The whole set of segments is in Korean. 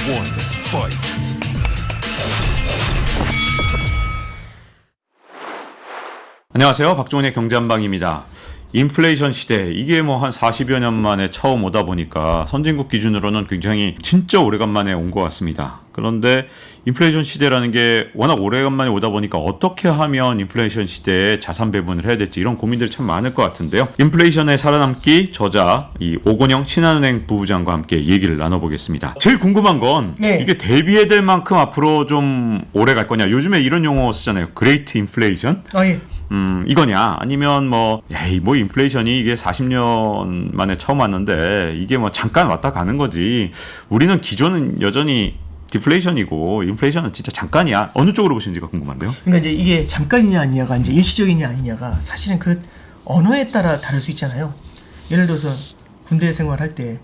one, fight. 안녕하세요. 박종훈의 경제한방입니다. 인플레이션 시대, 이게 뭐 한 40여 년 만에 처음 오다 보니까 선진국 기준으로는 굉장히 진짜 오래간만에 온 것 같습니다. 그런데 인플레이션 시대라는 게 워낙 오래간만에 오다 보니까 어떻게 하면 인플레이션 시대에 자산 배분을 해야 될지 이런 고민들이 참 많을 것 같은데요. 인플레이션에 살아남기 저자 이 오건영 신한은행 부부장과 함께 얘기를 나눠보겠습니다. 제일 궁금한 건 이게 대비해야 될 만큼 앞으로 좀 오래 갈 거냐. 요즘에 이런 용어 쓰잖아요. 그레이트 인플레이션. 예. 이거냐 아니면 뭐 인플레이션이 이게 40년 만에 처음 왔는데 이게 뭐 잠깐 왔다 가는 거지. 우리는 기존은 여전히 디플레이션이고 인플레이션은 진짜 잠깐이야. 어느 쪽으로 보시는지가 궁금한데요. 그러니까 이제 이게 잠깐이냐 아니냐가 이제 일시적이냐 아니냐가 사실은 그 언어에 따라 다를 수 있잖아요. 예를 들어서 군대 생활할 때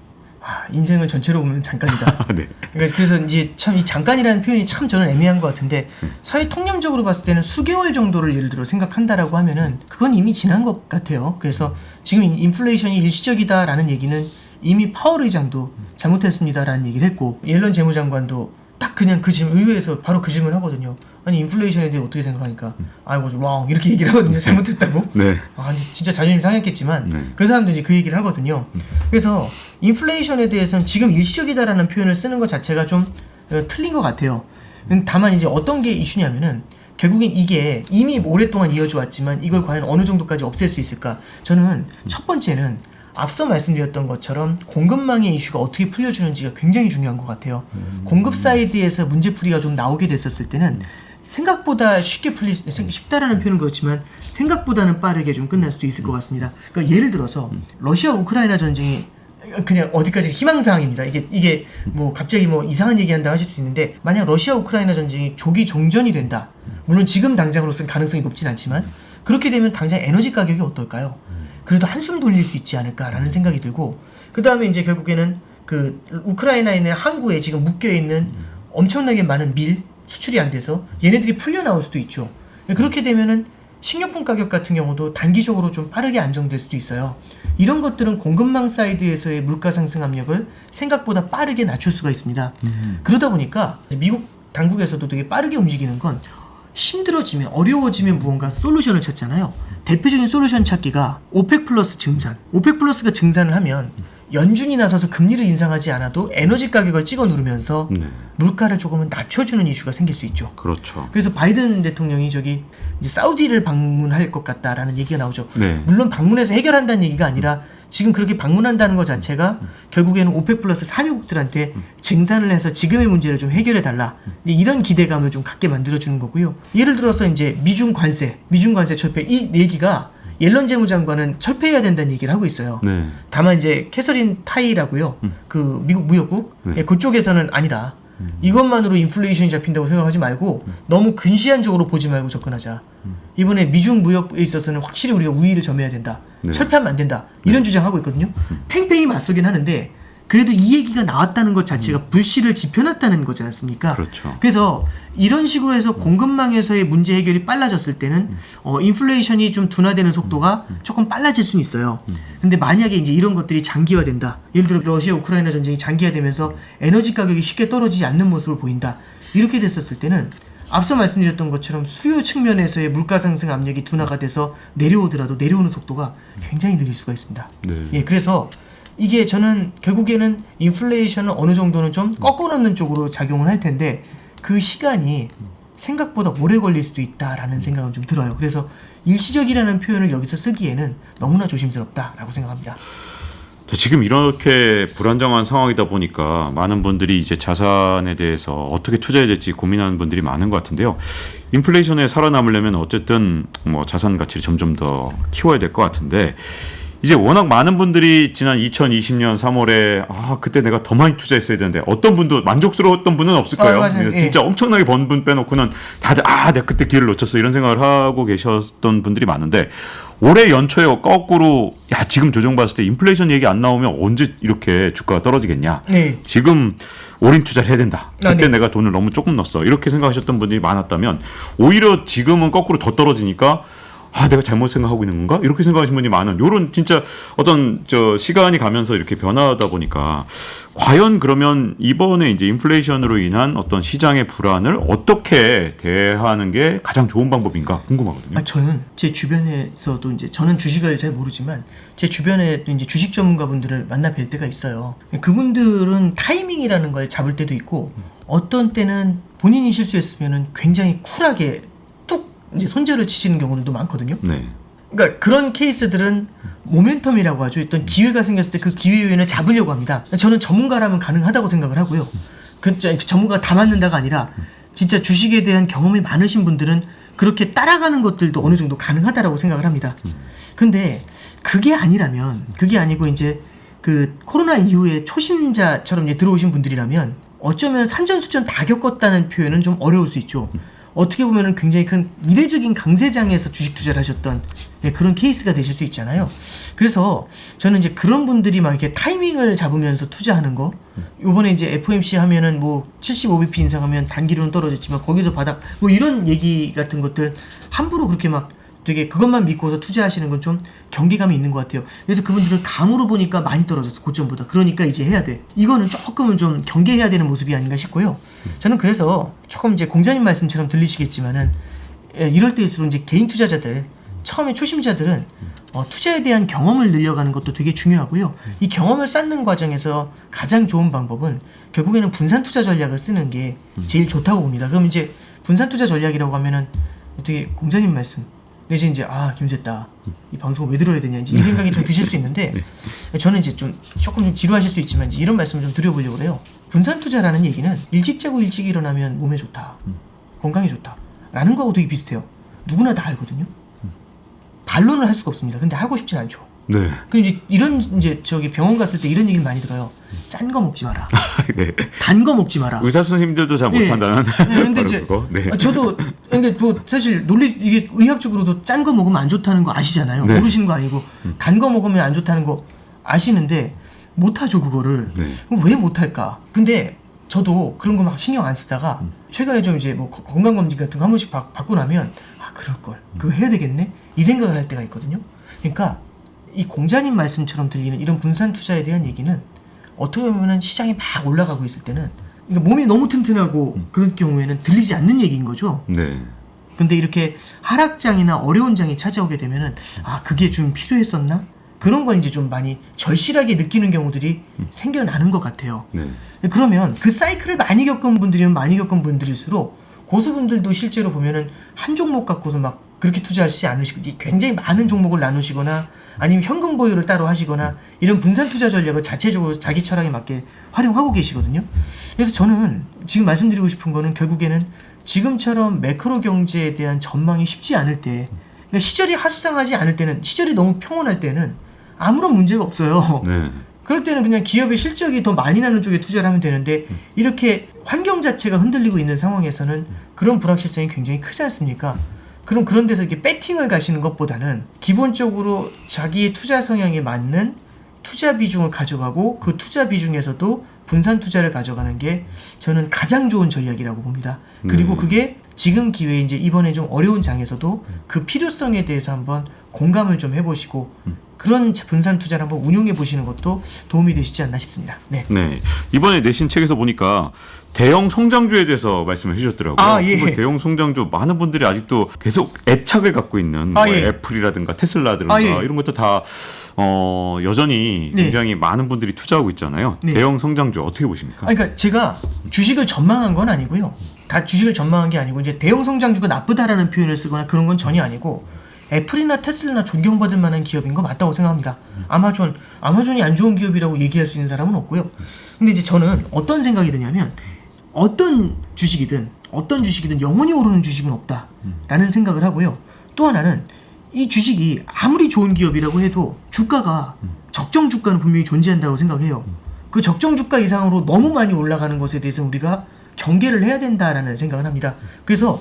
인생을 전체로 보면 잠깐이다. 네. 그러니까 그래서 이제 참 이 잠깐이라는 표현이 참 저는 애매한 것 같은데 사회 통념적으로 봤을 때는 수개월 정도를 예를 들어 생각한다라고 하면은 그건 이미 지난 것 같아요. 그래서 지금 인플레이션이 일시적이다라는 얘기는 이미 파월 의장도 잘못했습니다라는 얘기를 했고 옐런 재무장관도 딱 그냥 그 질문 의회에서 바로 그 질문을 하거든요. 아니 인플레이션에 대해 어떻게 생각하니까 I was wrong 이렇게 얘기를 하거든요. 잘못했다고. 네. 진짜 자존심 상했겠지만 네. 그 사람들이 이제 그 얘기를 하거든요. 그래서 인플레이션에 대해서는 지금 일시적이다라는 표현을 쓰는 것 자체가 좀 틀린 것 같아요. 다만 이제 어떤 게 이슈냐면은 결국엔 이게 이미 오랫동안 이어져 왔지만 이걸 과연 어느 정도까지 없앨 수 있을까? 저는 첫 번째는 앞서 말씀드렸던 것처럼 공급망의 이슈가 어떻게 풀려주는지가 굉장히 중요한 것 같아요. 공급 사이드에서 문제풀이가 좀 나오게 됐었을 때는 생각보다 쉽다라는 표현은 그렇지만 생각보다는 빠르게 좀 끝날 수도 있을 것 같습니다. 그러니까 예를 들어서 러시아 우크라이나 전쟁이 그냥 어디까지 희망사항입니다. 이게 뭐 갑자기 뭐 이상한 얘기한다 하실 수 있는데 만약 러시아 우크라이나 전쟁이 조기 종전이 된다. 물론 지금 당장으로서는 가능성이 높진 않지만 그렇게 되면 당장 에너지 가격이 어떨까요? 그래도 한숨 돌릴 수 있지 않을까라는 생각이 들고 그 다음에 이제 결국에는 그 우크라이나에 있는 항구에 지금 묶여있는 엄청나게 많은 밀 수출이 안 돼서 얘네들이 풀려 나올 수도 있죠. 그렇게 되면은 식료품 가격 같은 경우도 단기적으로 좀 빠르게 안정될 수도 있어요. 이런 것들은 공급망 사이드에서의 물가 상승 압력을 생각보다 빠르게 낮출 수가 있습니다. 그러다 보니까 미국 당국에서도 되게 빠르게 움직이는 건 힘들어지면 어려워지면 무언가 솔루션을 찾잖아요. 대표적인 솔루션 찾기가 오펙 플러스 증산. 오펙 플러스가 증산을 하면 연준이 나서서 금리를 인상하지 않아도 에너지 가격을 찍어 누르면서 물가를 조금은 낮춰주는 이슈가 생길 수 있죠. 그렇죠. 그래서 바이든 대통령이 이제 사우디를 방문할 것 같다라는 얘기가 나오죠. 네. 물론 방문해서 해결한다는 얘기가 아니라 지금 그렇게 방문한다는 것 자체가 결국에는 오펙 플러스 산유국들한테 증산을 해서 지금의 문제를 좀 해결해 달라. 이런 기대감을 좀 갖게 만들어주는 거고요. 예를 들어서 이제 미중 관세 철폐 이 얘기가 옐런 재무장관은 철폐해야 된다는 얘기를 하고 있어요. 네. 다만 이제 캐서린 타이라고요. 그 미국 무역국 그쪽에서는 아니다. 이것만으로 인플레이션이 잡힌다고 생각하지 말고 너무 근시안적으로 보지 말고 접근하자. 이번에 미중 무역에 있어서는 확실히 우리가 우위를 점해야 된다. 네. 철폐하면 안 된다. 이런 주장하고 있거든요. 팽팽히 맞서긴 하는데 그래도 이 얘기가 나왔다는 것 자체가 불씨를 지펴놨다는 거지 않습니까? 그렇죠. 그래서 이런 식으로 해서 공급망에서의 문제 해결이 빨라졌을 때는 인플레이션이 좀 둔화되는 속도가 조금 빨라질 수는 있어요. 근데 만약에 이제 이런 것들이 장기화된다. 예를 들어 러시아 우크라이나 전쟁이 장기화되면서 에너지 가격이 쉽게 떨어지지 않는 모습을 보인다. 이렇게 됐었을 때는 앞서 말씀드렸던 것처럼 수요 측면에서의 물가 상승 압력이 둔화가 돼서 내려오더라도 내려오는 속도가 굉장히 느릴 수가 있습니다. 네. 그래서 이게 저는 결국에는 인플레이션을 어느 정도는 좀 꺾어놓는 쪽으로 작용을 할 텐데 그 시간이 생각보다 오래 걸릴 수도 있다라는 생각은 좀 들어요. 그래서 일시적이라는 표현을 여기서 쓰기에는 너무나 조심스럽다라고 생각합니다. 지금 이렇게 불안정한 상황이다 보니까 많은 분들이 이제 자산에 대해서 어떻게 투자해야 될지 고민하는 분들이 많은 것 같은데요. 인플레이션에 살아남으려면 어쨌든 뭐 자산 가치를 점점 더 키워야 될 것 같은데 이제 워낙 많은 분들이 지난 2020년 3월에 그때 내가 더 많이 투자했어야 되는데 어떤 분도 만족스러웠던 분은 없을 거예요. 맞아요. 진짜 엄청나게 번 분 빼놓고는 다들 내가 그때 기회를 놓쳤어 이런 생각을 하고 계셨던 분들이 많은데 올해 연초에 거꾸로 지금 조정받았을 때 인플레이션 얘기 안 나오면 언제 이렇게 주가가 떨어지겠냐. 네. 지금 올인 투자를 해야 된다. 그때 네. 내가 돈을 너무 조금 넣었어. 이렇게 생각하셨던 분들이 많았다면 오히려 지금은 거꾸로 더 떨어지니까 내가 잘못 생각하고 있는 건가? 이렇게 생각하시는 분이 많은 요런 진짜 어떤 시간이 가면서 이렇게 변화하다 보니까 과연 그러면 이번에 이제 인플레이션으로 인한 어떤 시장의 불안을 어떻게 대하는 게 가장 좋은 방법인가 궁금하거든요. 저는 제 주변에서도 이제 저는 주식을 잘 모르지만 제 주변에 이제 주식 전문가분들을 만나 뵐 때가 있어요. 그분들은 타이밍이라는 걸 잡을 때도 있고 어떤 때는 본인이 실수했으면은 굉장히 쿨하게 뚝 이제 손절을 치시는 경우들도 많거든요. 네. 그러니까 그런 케이스들은 모멘텀이라고 하죠. 어떤 기회가 생겼을 때 그 기회 요인을 잡으려고 합니다. 저는 전문가라면 가능하다고 생각을 하고요. 그 전문가가 다 맞는다가 아니라 진짜 주식에 대한 경험이 많으신 분들은 그렇게 따라가는 것들도 어느 정도 가능하다라고 생각을 합니다. 근데 그게 아니라면, 그게 아니고 이제 그 코로나 이후에 초심자처럼 이제 들어오신 분들이라면 어쩌면 산전수전 다 겪었다는 표현은 좀 어려울 수 있죠. 어떻게 보면은 굉장히 큰 이례적인 강세장에서 주식 투자를 하셨던 그런 케이스가 되실 수 있잖아요. 그래서 저는 이제 그런 분들이 막 이렇게 타이밍을 잡으면서 투자하는 거, 요번에 이제 FOMC 하면은 뭐 75bp 인상하면 단기로는 떨어졌지만 거기서 바닥, 뭐 이런 얘기 같은 것들 함부로 그렇게 막 되게 그것만 믿고서 투자하시는 건 좀 경계감이 있는 것 같아요. 그래서 그분들은 감으로 보니까 많이 떨어졌어, 고점보다. 그러니까 이제 해야 돼. 이거는 조금은 좀 경계해야 되는 모습이 아닌가 싶고요. 저는 그래서 조금 이제 공자님 말씀처럼 들리시겠지만은 이럴 때일수록 이제 개인 투자자들, 처음에 초심자들은 투자에 대한 경험을 늘려가는 것도 되게 중요하고요. 이 경험을 쌓는 과정에서 가장 좋은 방법은 결국에는 분산 투자 전략을 쓰는 게 제일 좋다고 봅니다. 그럼 이제 분산 투자 전략이라고 하면은 되게 공자님 말씀 내지 이제 김새다 이 방송을 왜 들어야 되냐 이제 이 생각이 좀 드실 수 있는데 저는 이제 조금 좀 지루하실 수 있지만 이제 이런 말씀을 좀 드려보려고 해요. 분산 투자라는 얘기는 일찍 자고 일찍 일어나면 몸에 좋다, 건강에 좋다 라는 거하고 되게 비슷해요. 누구나 다 알거든요. 반론을 할 수가 없습니다. 근데 하고 싶진 않죠. 네. 그럼 이제 병원 갔을 때 이런 얘기를 많이 들어요. 짠 거 먹지 마라. 네. 단 거 먹지 마라. 의사 선생님들도 잘 못한다는. 근데 이제 저도 근데 뭐 사실 이게 의학적으로도 짠 거 먹으면 안 좋다는 거 아시잖아요. 네. 모르시는 거 아니고 단 거 먹으면 안 좋다는 거 아시는데 못 하죠 그거를. 네. 왜 못 할까? 근데 저도 그런 거 막 신경 안 쓰다가 최근에 좀 이제 뭐 건강 검진 같은 거 한 번씩 받고 나면 그럴 걸 그거 해야 되겠네 이 생각을 할 때가 있거든요. 그러니까 이 공자님 말씀처럼 들리는 이런 분산 투자에 대한 얘기는 어떻게 보면은 시장이 막 올라가고 있을 때는 그러니까 몸이 너무 튼튼하고 그런 경우에는 들리지 않는 얘기인 거죠. 네. 근데 이렇게 하락장이나 어려운 장이 찾아오게 되면은 그게 좀 필요했었나? 그런 걸 이제 좀 많이 절실하게 느끼는 경우들이 생겨나는 것 같아요. 네. 그러면 그 사이클을 많이 겪은 분들이면 많이 겪은 분들일수록 고수분들도 실제로 보면은 한 종목 갖고서 막 그렇게 투자하시지 않으시고 굉장히 많은 종목을 나누시거나 아니면 현금 보유를 따로 하시거나 이런 분산 투자 전략을 자체적으로 자기 철학에 맞게 활용하고 계시거든요. 그래서 저는 지금 말씀드리고 싶은 거는 결국에는 지금처럼 매크로 경제에 대한 전망이 쉽지 않을 때, 그러니까 시절이 하수상하지 않을 때는, 시절이 너무 평온할 때는 아무런 문제가 없어요. 네. 그럴 때는 그냥 기업의 실적이 더 많이 나는 쪽에 투자를 하면 되는데 이렇게 환경 자체가 흔들리고 있는 상황에서는 그런 불확실성이 굉장히 크지 않습니까? 그럼 그런 데서 이렇게 배팅을 가시는 것보다는 기본적으로 자기의 투자 성향에 맞는 투자 비중을 가져가고 그 투자 비중에서도 분산 투자를 가져가는 게 저는 가장 좋은 전략이라고 봅니다. 그리고 그게 지금 기회에 이제 이번에 좀 어려운 장에서도 그 필요성에 대해서 한번 공감을 좀 해보시고 그런 분산 투자를 한번 운용해 보시는 것도 도움이 되시지 않나 싶습니다. 네. 네. 이번에 내신 책에서 보니까 대형 성장주에 대해서 말씀을 해주셨더라고요. 예. 대형 성장주 많은 분들이 아직도 계속 애착을 갖고 있는 뭐 예. 애플이라든가 테슬라든가 예. 이런 것도 다 여전히 네. 굉장히 많은 분들이 투자하고 있잖아요. 네. 대형 성장주 어떻게 보십니까? 그러니까 제가 주식을 전망한 건 아니고요. 다 주식을 전망한 게 아니고 이제 대형 성장주가 나쁘다라는 표현을 쓰거나 그런 건 전혀 아니고 애플이나 테슬라나 존경받을 만한 기업인 거 맞다고 생각합니다. 아마존이 안 좋은 기업이라고 얘기할 수 있는 사람은 없고요. 근데 이제 저는 어떤 생각이 드냐면 어떤 주식이든 영원히 오르는 주식은 없다라는 생각을 하고요. 또 하나는 이 주식이 아무리 좋은 기업이라고 해도 주가가 적정 주가는 분명히 존재한다고 생각해요. 그 적정 주가 이상으로 너무 많이 올라가는 것에 대해서 우리가 경계를 해야 된다라는 생각을 합니다. 그래서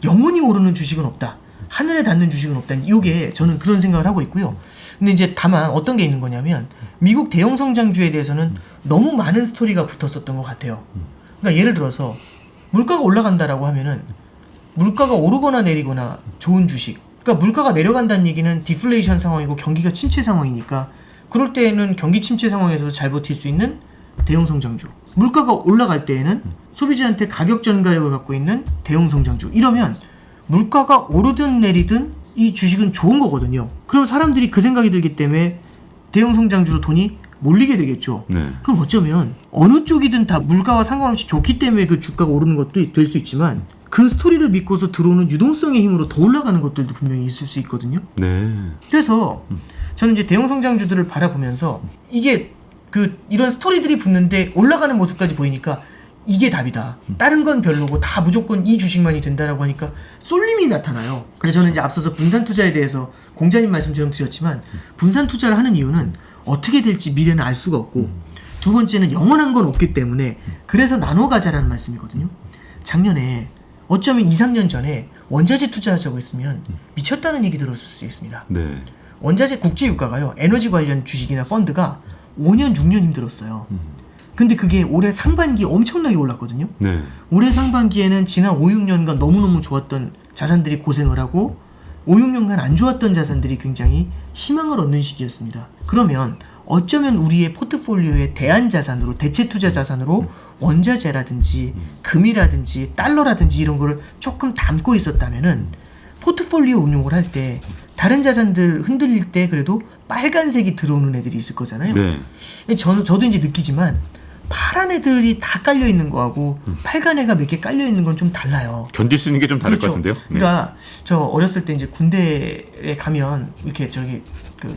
영원히 오르는 주식은 없다. 하늘에 닿는 주식은 없다. 이게 저는 그런 생각을 하고 있고요. 근데 이제 다만 어떤 게 있는 거냐면 미국 대형 성장주에 대해서는 너무 많은 스토리가 붙었었던 것 같아요. 그러니까 예를 들어서 물가가 올라간다라고 하면은 물가가 오르거나 내리거나 좋은 주식, 그러니까 물가가 내려간다는 얘기는 디플레이션 상황이고 경기가 침체 상황이니까 그럴 때에는 경기 침체 상황에서도 잘 버틸 수 있는 대형 성장주. 물가가 올라갈 때에는 소비자한테 가격 전가력을 갖고 있는 대형 성장주. 이러면 물가가 오르든 내리든 이 주식은 좋은 거거든요. 그럼 사람들이 그 생각이 들기 때문에 대형 성장주로 돈이 몰리게 되겠죠. 네. 그럼 어쩌면 어느 쪽이든 다 물가와 상관없이 좋기 때문에 그 주가가 오르는 것도 될 수 있지만 그 스토리를 믿고서 들어오는 유동성의 힘으로 더 올라가는 것들도 분명히 있을 수 있거든요. 네. 그래서 저는 이제 대형 성장주들을 바라보면서 이게 이런 스토리들이 붙는데 올라가는 모습까지 보이니까 이게 답이다. 다른 건 별로고 다 무조건 이 주식만이 된다라고 하니까 쏠림이 나타나요. 그래서 저는 이제 앞서서 분산 투자에 대해서 공자님 말씀처럼 드렸지만 분산 투자를 하는 이유는 어떻게 될지 미래는 알 수가 없고 두 번째는 영원한 건 없기 때문에 그래서 나눠 가자라는 말씀이거든요. 작년에 어쩌면 2, 3년 전에 원자재 투자하자고 했으면 미쳤다는 얘기 들었을 수 있습니다. 네. 원자재 국제유가가요. 에너지 관련 주식이나 펀드가 5년, 6년 힘들었어요. 근데 그게 올해 상반기에 엄청나게 올랐거든요. 네. 올해 상반기에는 지난 5, 6년간 너무너무 좋았던 자산들이 고생을 하고 5, 6년간 안 좋았던 자산들이 굉장히 희망을 얻는 시기였습니다. 그러면 어쩌면 우리의 포트폴리오의 대안자산으로 대체 투자 자산으로 원자재라든지 금이라든지 달러라든지 이런 거를 조금 담고 있었다면은 포트폴리오 운용을 할 때 다른 자산들 흔들릴 때 그래도 빨간색이 들어오는 애들이 있을 거잖아요. 네. 저도 이제 느끼지만 파란 애들이 다 깔려 있는 거하고 빨간 애가 몇 개 깔려 있는 건 좀 달라요. 견딜 수 있는 게 좀 다를 그렇죠. 것 같은데요. 네. 그러니까 저 어렸을 때 이제 군대에 가면 이렇게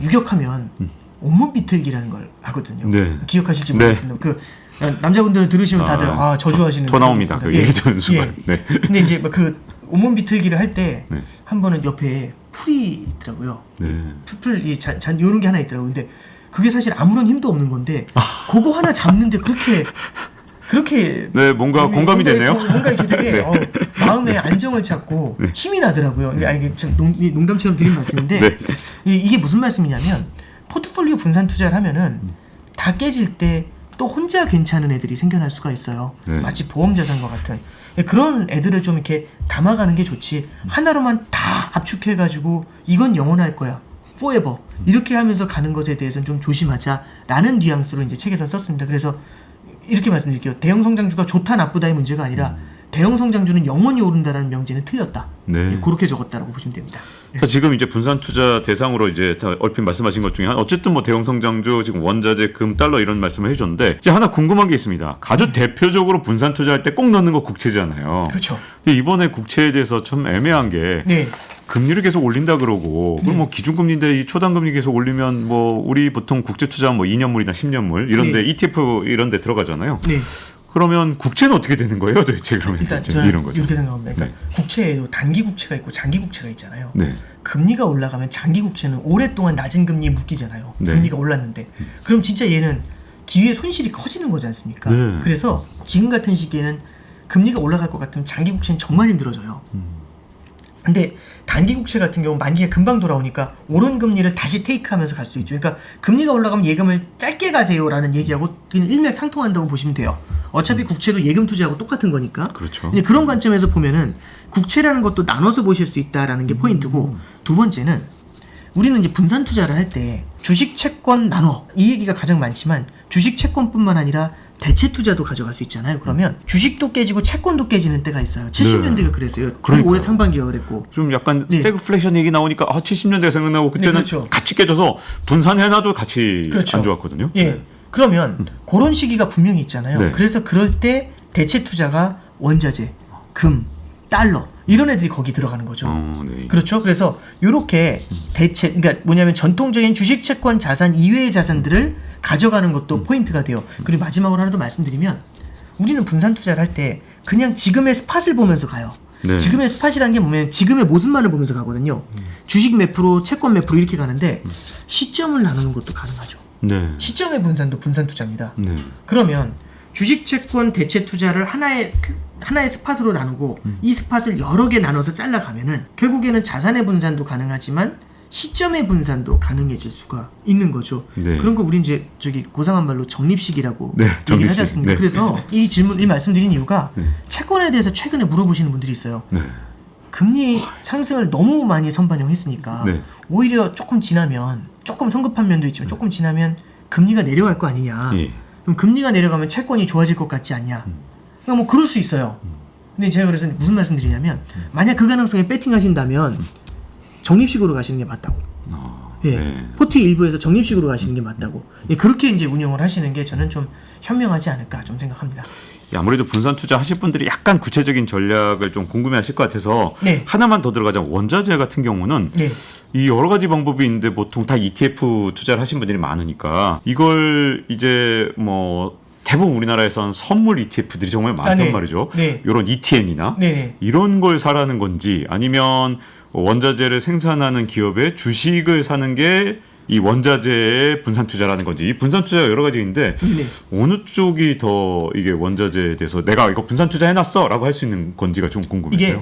유격하면 온몸 비틀기라는 걸 하거든요. 네. 기억하실지 네. 모르겠습니다. 저자분들 들으시면 다들 저주하시는 토 나옵니다. 그 예. 얘기 듣는 순간. 예. 네. 근데 이제 그 온몸 비틀기를 할 때 네. 한 번은 옆에 풀이 있더라고요. 네. 잔 요런 게 하나 있더라고요. 근데 그게 사실 아무런 힘도 없는 건데 그거 하나 잡는데 그렇게 네, 뭔가 공감이 되네요. 뭔가 이렇게 되게 네. 마음의 안정을 찾고 네. 힘이 나더라고요. 이게 참 농담처럼 드린 말씀인데 네. 이게 무슨 말씀이냐면 포트폴리오 분산 투자를 하면은 다 깨질 때 또 혼자 괜찮은 애들이 생겨날 수가 있어요. 네. 마치 보험 자산과 같은 그런 애들을 좀 이렇게 담아가는 게 좋지. 하나로만 다 압축해가지고 이건 영원할 거야. forever. 이렇게 하면서 가는 것에 대해서는 좀 조심하자라는 뉘앙스로 이제 책에서 썼습니다. 그래서 이렇게 말씀드릴게요. 대형 성장주가 좋다 나쁘다의 문제가 아니라 대형 성장주는 영원히 오른다라는 명제는 틀렸다. 네. 그렇게 적었다라고 보시면 됩니다. 자, 지금 이제 분산 투자 대상으로 이제 다 얼핏 말씀하신 것 중에 어쨌든 뭐 대형 성장주, 지금 원자재, 금, 달러 이런 말씀을 해주셨는데 이제 하나 궁금한 게 있습니다. 아주 대표적으로 분산 투자할 때 꼭 넣는 거 국채잖아요. 그렇죠. 근데 이번에 국채에 대해서 참 애매한 게 네. 금리를 계속 올린다 그러고 그럼 뭐 기준금리인데 이 초당금리 계속 올리면 뭐 우리 보통 국제 투자 뭐 2년물이나 10년물 이런데 네. ETF 이런데 들어가잖아요. 네. 그러면 국채는 어떻게 되는 거예요, 도대체 그러면? 일단 이제 저는 이런 거죠. 이렇게 생각합니다. 그러니까 국채에도 단기 국채가 있고 장기 국채가 있잖아요. 네. 금리가 올라가면 장기 국채는 오랫동안 낮은 금리에 묶이잖아요. 네. 금리가 올랐는데 그럼 진짜 얘는 기회의 손실이 커지는 거지 않습니까? 네. 그래서 지금 같은 시기에는 금리가 올라갈 것 같으면 장기 국채는 정말 힘들어져요. 근데 단기 국채 같은 경우 만기가 금방 돌아오니까 오른 금리를 다시 테이크하면서 갈 수 있죠. 그러니까 금리가 올라가면 예금을 짧게 가세요라는 얘기하고 그냥 일맥상통한다고 보시면 돼요. 어차피 국채도 예금 투자하고 똑같은 거니까. 그렇죠. 근데 그런 관점에서 보면은 국채라는 것도 나눠서 보실 수 있다라는 게 포인트고 두 번째는 우리는 이제 분산 투자를 할 때 주식 채권 나눠 이 얘기가 가장 많지만 주식 채권뿐만 아니라 대체 투자도 가져갈 수 있잖아요. 그러면 주식도 깨지고 채권도 깨지는 때가 있어요. 70년대가 그랬어요. 그리고 올해 상반기가 그랬고. 좀 약간 네. 스태그플레이션 얘기 나오니까 70년대가 생각나고 그때는 네, 그렇죠. 같이 깨져서 분산해놔도 같이 그렇죠. 안 좋았거든요. 예. 네. 그러면 그런 시기가 분명히 있잖아요. 네. 그래서 그럴 때 대체 투자가 원자재, 금, 달러 이런 애들이 거기 들어가는 거죠. 네. 그렇죠. 그래서 이렇게 대체 그러니까 뭐냐면 전통적인 주식 채권 자산 이외의 자산들을 가져가는 것도 포인트가 돼요. 그리고 마지막으로 하나 더 말씀드리면 우리는 분산 투자를 할 때 그냥 지금의 스팟을 보면서 가요. 네. 지금의 스팟이라는 게 뭐냐면 지금의 모습만을 보면서 가거든요. 주식 몇 프로, 채권 몇 프로 이렇게 가는데 시점을 나누는 것도 가능하죠. 네. 시점의 분산도 분산 투자입니다. 네. 그러면 주식 채권 대체 투자를 하나의 스팟으로 나누고 이 스팟을 여러 개 나눠서 잘라가면은 결국에는 자산의 분산도 가능하지만 시점의 분산도 가능해질 수가 있는 거죠. 네. 그런 거 우리 이제 저기 고상한 말로 적립식이라고 네, 얘기를 적립식. 하지 않습니까? 네. 그래서 이 질문 이 말씀드린 이유가 채권에 대해서 최근에 물어보시는 분들이 있어요. 네. 금리 상승을 너무 많이 선반영했으니까 네. 오히려 조금 지나면 조금 성급한 면도 있지만 조금 지나면 금리가 내려갈 거 아니냐. 예. 그럼 금리가 내려가면 채권이 좋아질 것 같지 않냐. 그러니까 뭐 그럴 수 있어요. 근데 제가 그래서 무슨 말씀드리냐면 만약 그 가능성에 배팅하신다면 적립식으로 가시는 게 맞다고. 예. 네. 포트 일부에서 적립식으로 가시는 게 맞다고. 예, 그렇게 이제 운영을 하시는 게 저는 좀 현명하지 않을까 좀 생각합니다. 아무래도 분산 투자 하실 분들이 약간 구체적인 전략을 좀 궁금해하실 것 같아서 네. 하나만 더 들어가자면 원자재 같은 경우는 네. 이 여러 가지 방법이 있는데 보통 다 ETF 투자를 하신 분들이 많으니까 이걸 이제 뭐 대부분 우리나라에선 선물 ETF들이 정말 많단 네. 말이죠. 네. 이런 ETN이나 네. 이런 걸 사라는 건지 아니면 원자재를 생산하는 기업의 주식을 사는 게 이 원자재의 분산 투자라는 건지. 이 분산 투자가 여러 가지인데 네. 어느 쪽이 더 이게 원자재에 대해서 내가 이거 분산 투자 해놨어라고 할 수 있는 건지가 좀 궁금해요. 이게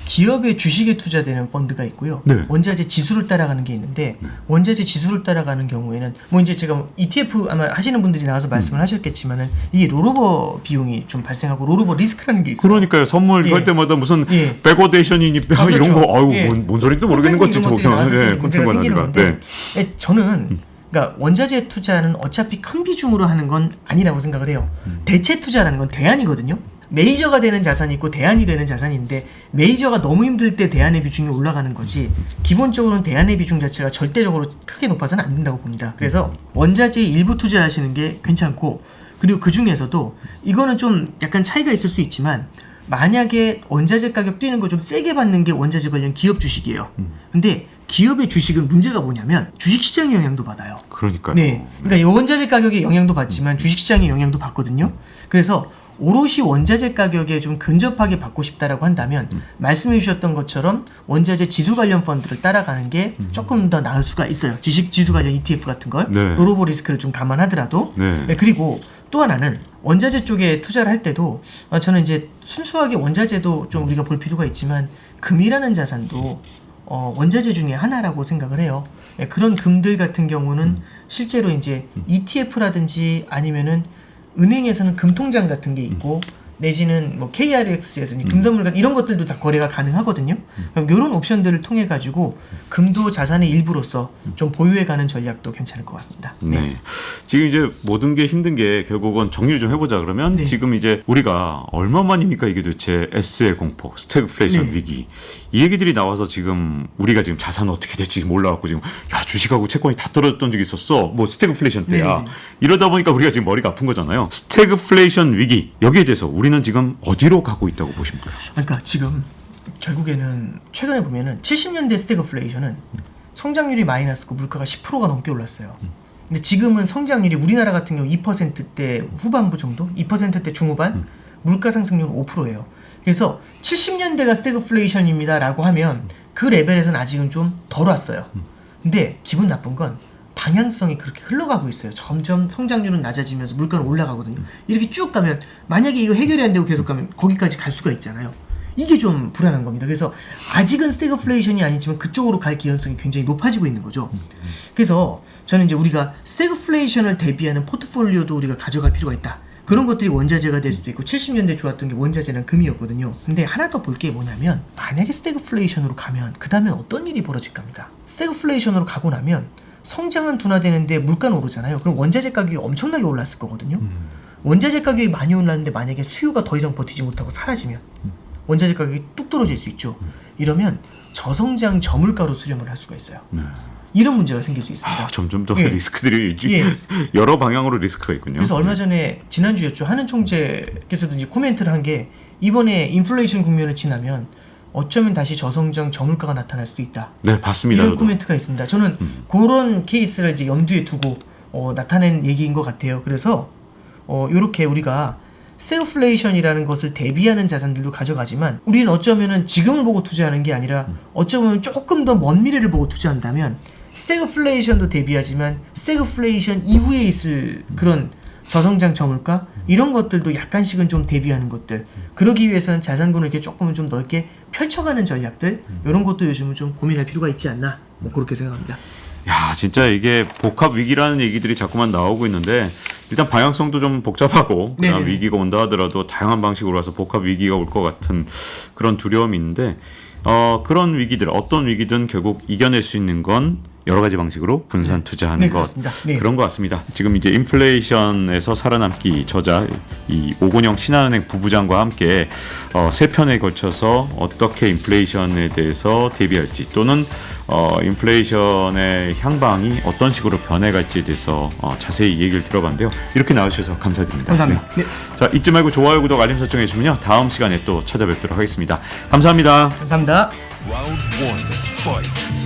기업의 주식에 투자되는 펀드가 있고요. 네. 원자재 지수를 따라가는 게 있는데 원자재 지수를 따라가는 경우에는 뭐 이제 제가 ETF 아마 하시는 분들이 나와서 말씀을 하셨겠지만은 이게 롤오버 비용이 좀 발생하고 롤오버 리스크라는 게 있어요. 그러니까요. 선물 예. 할 때마다 무슨 예. 백워데이션이니까 아, 그렇죠. 이런 거 아유 예. 뭔 소리도 모르겠는 거지. 이런 것들이 나와서 네, 문제가 생기는 하니까. 건데 저는 그러니까 원자재 투자는 어차피 큰 비중으로 하는 건 아니라고 생각을 해요. 대체 투자라는 건 대안이거든요. 메이저가 되는 자산이 있고 대안이 되는 자산인데 메이저가 너무 힘들 때 대안의 비중이 올라가는 거지 기본적으로는 대안의 비중 자체가 절대적으로 크게 높아서는 안 된다고 봅니다. 그래서 원자재에 일부 투자하시는 게 괜찮고 그리고 그 중에서도 이거는 좀 약간 차이가 있을 수 있지만 만약에 원자재 가격 뛰는 거 좀 세게 받는 게 원자재 관련 기업 주식이에요. 근데 기업의 주식은 문제가 뭐냐면 주식시장의 영향도 받아요. 그러니까요. 네. 그러니까 이 원자재 가격의 영향도 받지만 주식시장의 영향도 받거든요. 그래서 오롯이 원자재 가격에 좀 근접하게 받고 싶다라고 한다면 말씀해 주셨던 것처럼 원자재 지수 관련 펀드를 따라가는 게 조금 더 나을 수가 있어요. 주식 지수 관련 ETF 같은 걸 네. 롤오버 리스크를 좀 감안하더라도 네. 네, 그리고 또 하나는 원자재 쪽에 투자를 할 때도 저는 이제 순수하게 원자재도 좀 우리가 볼 필요가 있지만 금이라는 자산도 원자재 중에 하나라고 생각을 해요. 예, 그런 금들 같은 경우는 실제로 이제 ETF라든지 아니면은 은행에서는 금통장 같은 게 있고 내지는 뭐 KRX에서 금선물 같은 이런 것들도 다 거래가 가능하거든요. 그럼 이런 옵션들을 통해 가지고 금도 자산의 일부로서 좀 보유해가는 전략도 괜찮을 것 같습니다. 네. 지금 이제 모든 게 힘든 게 결국은 정리를 좀 해보자 그러면 네. 지금 이제 우리가 얼마만입니까 이게 도대체 S의 공포, 스태그플레이션 네. 위기 이 얘기들이 나와서 지금 우리가 지금 자산 어떻게 될지 몰라갖고 지금 야 주식하고 채권이 다 떨어졌던 적이 있었어 뭐 스태그플레이션 때야 네. 이러다 보니까 우리가 지금 머리가 아픈 거잖아요. 스태그플레이션 위기 여기에 대해서 우리는 지금 어디로 가고 있다고 보십니까? 그러니까 지금 결국에는 최근에 보면은 70년대 스태그플레이션은 성장률이 마이너스고 물가가 10%가 넘게 올랐어요. 근데 지금은 성장률이 우리나라 같은 경우 2%대 후반부 정도, 2%대 중후반, 물가 상승률은 5%예요. 그래서 70년대가 스태그플레이션입니다라고 하면 그 레벨에서는 아직은 좀 덜 왔어요. 근데 기분 나쁜 건 방향성이 그렇게 흘러가고 있어요. 점점 성장률은 낮아지면서 물가는 올라가거든요. 이렇게 쭉 가면 만약에 이거 해결이 안 되고 계속 가면 거기까지 갈 수가 있잖아요. 이게 좀 불안한 겁니다. 그래서 아직은 스태그플레이션이 아니지만 그쪽으로 갈 기현성이 굉장히 높아지고 있는 거죠. 그래서 저는 이제 우리가 스태그플레이션을 대비하는 포트폴리오도 우리가 가져갈 필요가 있다. 그런 것들이 원자재가 될 수도 있고 70년대 좋았던 게 원자재는 금이었거든요. 근데 하나 더 볼 게 뭐냐면 만약에 스태그플레이션으로 가면 그 다음엔 어떤 일이 벌어질까 합니다. 스태그플레이션으로 가고 나면 성장은 둔화되는데 물가는 오르잖아요. 그럼 원자재 가격이 엄청나게 올랐을 거거든요. 원자재 가격이 많이 올랐는데 만약에 수요가 더 이상 버티지 못하고 사라지면 원자재 가격이 뚝 떨어질 수 있죠. 이러면 저성장 저물가로 수렴을 할 수가 있어요. 이런 문제가 생길 수 있습니다. 점점 더 예. 리스크들이 예. 여러 방향으로 리스크가 있군요. 그래서 얼마 전에 지난주였죠. 한은 총재께서도 이제 코멘트를 한 게 이번에 인플레이션 국면을 지나면 어쩌면 다시 저성장 저물가가 나타날 수도 있다. 네, 봤습니다. 이런 저도. 코멘트가 있습니다. 저는 그런 케이스를 이제 염두에 두고 나타낸 얘기인 것 같아요. 그래서 이렇게 우리가 스태그플레이션이라는 것을 대비하는 자산들도 가져가지만 우리는 어쩌면은 지금을 보고 투자하는 게 아니라 어쩌면 조금 더 먼 미래를 보고 투자한다면 스태그플레이션도 대비하지만 스태그플레이션 이후에 있을 그런 저성장 저물가 이런 것들도 약간씩은 좀 대비하는 것들 그러기 위해서는 자산군을 이렇게 조금은 좀 넓게 펼쳐가는 전략들 이런 것도 요즘은 좀 고민할 필요가 있지 않나 뭐 그렇게 생각합니다. 야, 진짜 이게 복합 위기라는 얘기들이 자꾸만 나오고 있는데 일단 방향성도 좀 복잡하고 그다음 네네. 위기가 온다 하더라도 다양한 방식으로 와서 복합 위기가 올 것 같은 그런 두려움이 있는데 그런 위기들 어떤 위기든 결국 이겨낼 수 있는 건 여러 가지 방식으로 분산 투자하는 네, 것 그렇습니다. 네. 그런 것 같습니다. 지금 이제 인플레이션에서 살아남기 저자 이 오건영 신한은행 부부장과 함께 세 편에 걸쳐서 어떻게 인플레이션에 대해서 대비할지 또는 인플레이션의 향방이 어떤 식으로 변해갈지에 대해서 자세히 얘기를 들어봤는데요. 이렇게 나와주셔서 감사드립니다. 감사합니다. 네. 자, 잊지 말고 좋아요, 구독, 알림 설정해 주시면요. 다음 시간에 또 찾아뵙도록 하겠습니다. 감사합니다. 감사합니다. Round one, fight.